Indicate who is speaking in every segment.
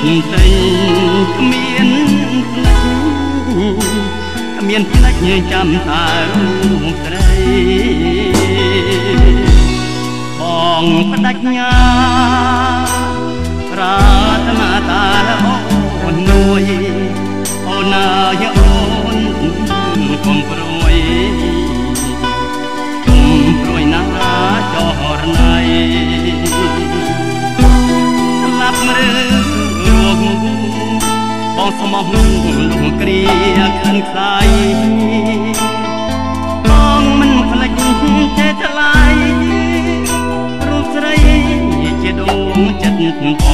Speaker 1: តែគ្មានផ្លេចគ្មានផ្លេចចាំតារូបស្រីបងបដិញ្ញាប្រាថ្នាតាអូននួយអូនណាយអូនកុំព្រួយកុំព្រួយណាចរណៃស្លាប់ឬរកបងស្មោះលងគ្រាខិនខ្លាយបងមិនផ្លេចចេះថ្លៃរូបស្រីជាដួងចិត្តប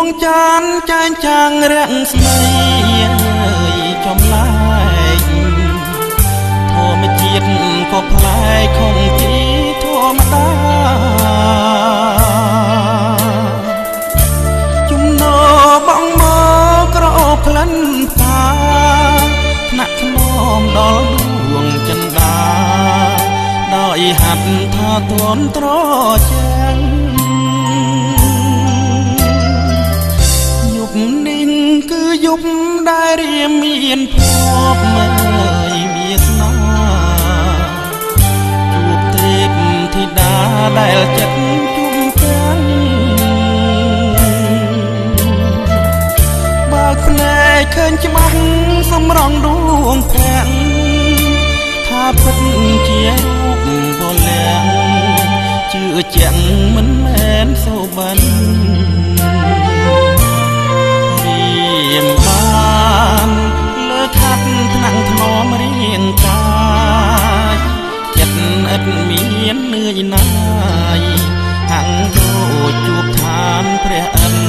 Speaker 1: ងចានចាញ់ចាំងរាំងស្មីចំឡាយធម្មជាតិក៏ប្លែកខំទីធម្មតាជំនរបងមកក្រអូបក្លិនផ្កាថ្នាក់ថ្នមដល់ដួងចិន្តាដោយហាត់ថាទន់ត្រចាំងនេះគឺយប់ដែលរៀមមានភពមើលមានស្នាជួបទេពធីតាដែលចិត្តជុំទាំងបើកភ្នែកឃើញច្បាស់សម្រងដួងប្រាំងថាពិតជារូបបលាំងជឿជាក់មិនមែនសូបិនបានលើខាត់ថ្នាំងថ្នមរៀងកាយចិត្តឥតមាននឿយណាយហាំងដូចជួបឋានព្រះឥន្ទ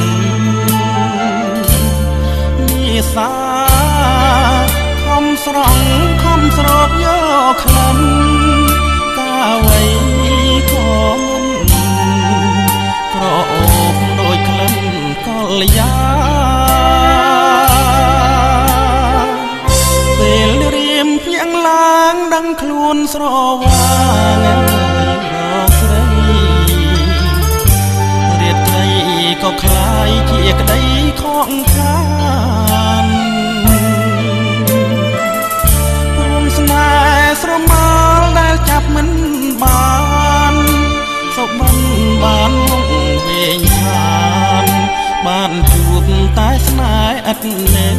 Speaker 1: មានសាខំស្រង់ខំស្រោបយកក្លិនកាវៃក៏មិនក្រអូបដូចក្លិនកល្យាពេលរៀមភ្ញាំងឡើងដឹងខ្លួនស្រវាងរកស្រីរាត្រីក៏คล้ายជាក្តីខកខានរួមស្នេហ៍ស្រមោលដែលចាប់មិនបានសុបិនបានលងវែងខានបានជួបតែស្នេហ៍ឥតនែន